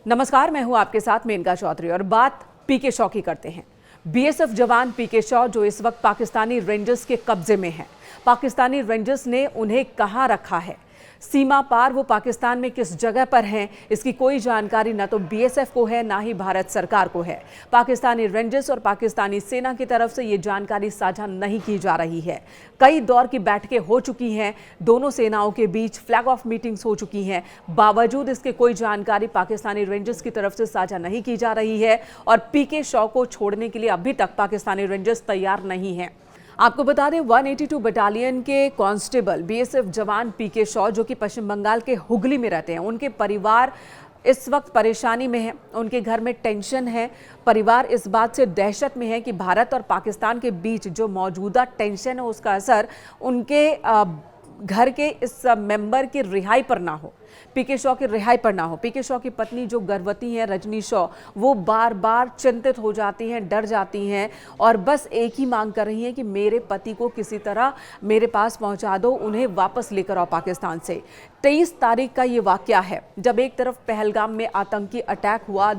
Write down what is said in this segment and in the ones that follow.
नमस्कार, मैं हूं आपके साथ मेनका चौधरी और बात पीके शॉ की करते हैं। बीएसएफ जवान पीके शॉ जो इस वक्त पाकिस्तानी रेंजर्स के कब्जे में हैं। पाकिस्तानी रेंजर्स ने उन्हें कहां रखा है, सीमा पार वो पाकिस्तान में किस जगह पर हैं, इसकी कोई जानकारी ना तो बीएसएफ को है ना ही भारत सरकार को है। पाकिस्तानी रेंजर्स और पाकिस्तानी सेना की तरफ से ये जानकारी साझा नहीं की जा रही है। कई दौर की बैठकें हो चुकी हैं, दोनों सेनाओं के बीच फ्लैग ऑफ मीटिंग्स हो चुकी हैं, बावजूद इसके कोई जानकारी पाकिस्तानी रेंजर्स की तरफ से साझा नहीं की जा रही है और पीके शॉ को छोड़ने के लिए अभी तक पाकिस्तानी रेंजर्स तैयार नहीं हैं। आपको बता दें 182 बटालियन के कांस्टेबल बीएसएफ जवान पीके शॉ जो कि पश्चिम बंगाल के हुगली में रहते हैं, उनके परिवार इस वक्त परेशानी में है, उनके घर में टेंशन है। परिवार इस बात से दहशत में है कि भारत और पाकिस्तान के बीच जो मौजूदा टेंशन है उसका असर उनके घर के इस मेंबर की रिहाई पर ना हो, पीके शॉ की रिहाई पर ना हो। पीके शॉ की पत्नी जो गर्भवती हैं रजनी शॉ, वो बार बार चिंतित हो जाती हैं, डर जाती हैं और बस एक ही मांग कर रही हैं कि मेरे पति को किसी तरह मेरे पास पहुंचा दो, उन्हें वापस लेकर आओ पाकिस्तान से। 23 तारीख का ये वाकया है जब एक तरफ पहलगाम में आतंकी अटैक हुआ,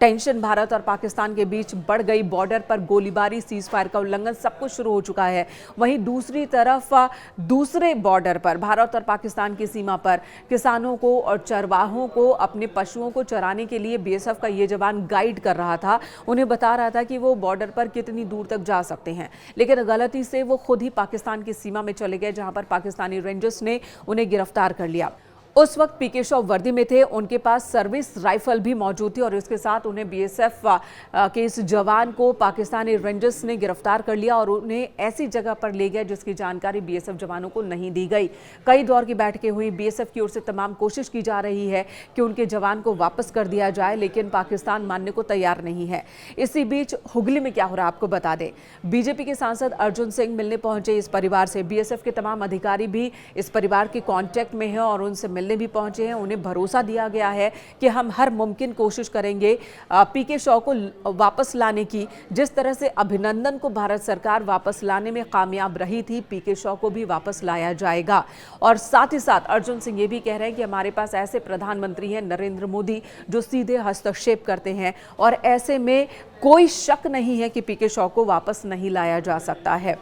टेंशन भारत और पाकिस्तान के बीच बढ़ गई, बॉर्डर पर गोलीबारी, सीज फायर का उल्लंघन सब कुछ शुरू हो चुका है। वहीं दूसरी तरफ दूसरे बॉर्डर पर भारत और पाकिस्तान की सीमा पर किसानों को और चरवाहों को अपने पशुओं को चराने के लिए बीएसएफ का ये जवान गाइड कर रहा था, उन्हें बता रहा था कि वो बॉर्डर पर कितनी दूर तक जा सकते हैं, लेकिन गलती से वो खुद ही पाकिस्तान की सीमा में चले गए जहां पर पाकिस्तानी रेंजर्स ने उन्हें गिरफ्तार कर लिया। उस वक्त पीके शॉ वर्दी में थे, उनके पास सर्विस राइफल भी मौजूद थी और इसके साथ उन्हें बीएसएफ के इस जवान को पाकिस्तानी रेंजर्स ने गिरफ्तार कर लिया और उन्हें ऐसी जगह पर ले गया जिसकी जानकारी बीएसएफ जवानों को नहीं दी गई। कई दौर की बैठकें हुई, बीएसएफ की ओर से तमाम कोशिश की जा रही है कि उनके जवान को वापस कर दिया जाए, लेकिन पाकिस्तान मानने को तैयार नहीं है। इसी बीच हुगली में क्या हो रहा है आपको बता दें। बीजेपी के सांसद अर्जुन सिंह मिलने पहुंचे इस परिवार से। बीएसएफ के तमाम अधिकारी भी इस परिवार के कांटेक्ट में हैं और उनसे मिलने भी पहुंचे हैं। उन्हें भरोसा दिया गया है कि हम हर मुमकिन कोशिश करेंगे पीके शॉ को वापस लाने की। जिस तरह से अभिनंदन को भारत सरकार वापस लाने में कामयाब रही थी, पीके शॉ को भी वापस लाया जाएगा। और साथ ही साथ अर्जुन सिंह ये भी कह रहे हैं कि हमारे पास ऐसे प्रधानमंत्री हैं नरेंद्र मोदी जो सीधे हस्तक्षेप करते हैं और ऐसे में कोई शक नहीं है कि पीके शॉ को वापस नहीं लाया जा सकता है।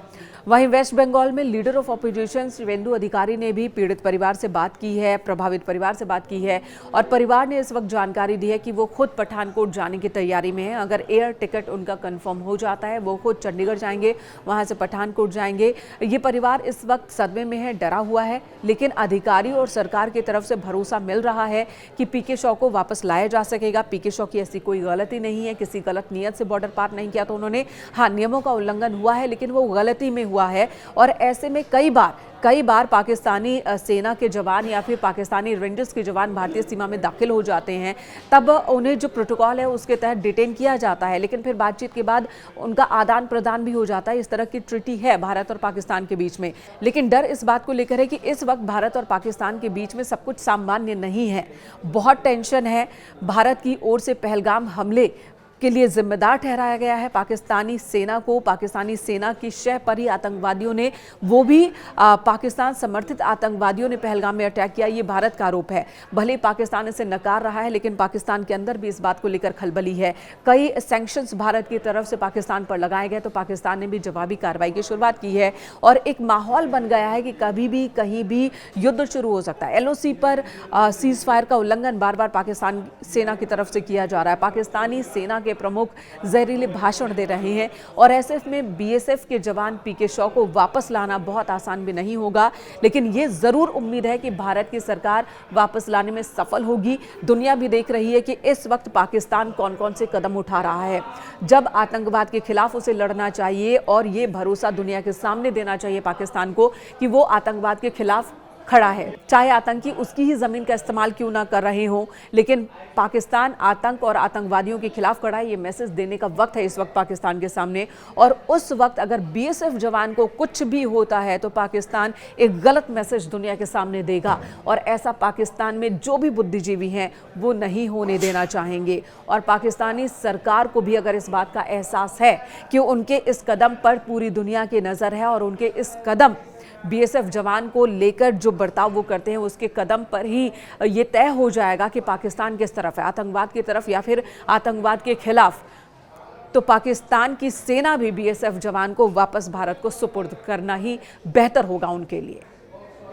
वहीं वेस्ट बंगाल में लीडर ऑफ ऑपोजिशन शिवेंदु अधिकारी ने भी पीड़ित परिवार से बात की है, प्रभावित परिवार से बात की है और परिवार ने इस वक्त जानकारी दी है कि वो खुद पठानकोट जाने की तैयारी में है। अगर एयर टिकट उनका कंफर्म हो जाता है, वो खुद चंडीगढ़ जाएंगे, वहां से पठानकोट जाएंगे। ये परिवार इस वक्त सदमे में है, डरा हुआ है, लेकिन अधिकारी और सरकार की तरफ से भरोसा मिल रहा है कि पीके शॉ को वापस लाया जा सकेगा। पीके शॉ की ऐसी कोई गलती नहीं है, किसी गलत नियत से बॉर्डर पार नहीं किया तो उन्होंने, हाँ नियमों का उल्लंघन हुआ है लेकिन वो गलती में हुआ है। और ऐसे में कई बार पाकिस्तानी सेना के जवान या फिर पाकिस्तानी रेंजर्स के जवान भारतीय सीमा में दाखिल हो जाते हैं, तब उन्हें जो प्रोटोकॉल है उसके तहत डिटेन किया जाता है, लेकिन फिर बातचीत के बाद उनका आदान प्रदान भी हो जाता है। इस तरह की ट्रीटी है भारत और पाकिस्तान के बीच में, लेकिन डर इस बात को लेकर है कि इस वक्त भारत और पाकिस्तान के बीच में सब कुछ सामान्य नहीं है, बहुत टेंशन है। भारत की ओर से पहलगाम हमले के लिए जिम्मेदार ठहराया गया है पाकिस्तानी सेना को। पाकिस्तानी सेना की शह पर ही आतंकवादियों ने, वो भी पाकिस्तान समर्थित आतंकवादियों ने पहलगाम में अटैक किया, ये भारत का आरोप है। भले पाकिस्तान इसे नकार रहा है लेकिन पाकिस्तान के अंदर भी इस बात को लेकर खलबली है। कई सैंक्शंस भारत की तरफ से पाकिस्तान पर लगाए गए तो पाकिस्तान ने भी जवाबी कार्रवाई की शुरुआत की है और एक माहौल बन गया है कि कभी भी कहीं भी युद्ध शुरू हो सकता है। एलओसी पर सीज फायर का उल्लंघन बार बार पाकिस्तान सेना की तरफ से किया जा रहा है। पाकिस्तानी सेना के प्रमुख जहरीले भाषण दे रहे हैं और ऐसे में बीएसएफ के जवान पीके शॉ को वापस लाना बहुत आसान भी नहीं होगा, लेकिन ये जरूर उम्मीद है कि भारत की सरकार वापस लाने में सफल होगी। दुनिया भी देख रही है कि इस वक्त पाकिस्तान कौन कौन से कदम उठा रहा है। जब आतंकवाद के खिलाफ उसे लड़ना चाहिए और ये भरोसा दुनिया के सामने देना चाहिए पाकिस्तान को कि वो आतंकवाद के खिलाफ खड़ा है, चाहे आतंकी उसकी ही जमीन का इस्तेमाल क्यों ना कर रहे हों, लेकिन पाकिस्तान आतंक और आतंकवादियों के खिलाफ खड़ा है। ये मैसेज देने का वक्त है इस वक्त पाकिस्तान के सामने। और उस वक्त अगर बीएसएफ जवान को कुछ भी होता है तो पाकिस्तान एक गलत मैसेज दुनिया के सामने देगा और ऐसा पाकिस्तान में जो भी बुद्धिजीवी हैं वो नहीं होने देना चाहेंगे। और पाकिस्तानी सरकार को भी अगर इस बात का एहसास है कि उनके इस कदम पर पूरी दुनिया की नजर है और उनके इस कदम बीएसएफ जवान को लेकर जो बर्ताव वो करते हैं उसके कदम पर ही ये तय हो जाएगा कि पाकिस्तान किस तरफ है, आतंकवाद की तरफ या फिर आतंकवाद के खिलाफ। तो पाकिस्तान की सेना भी बीएसएफ जवान को वापस भारत को सुपुर्द करना ही बेहतर होगा उनके लिए।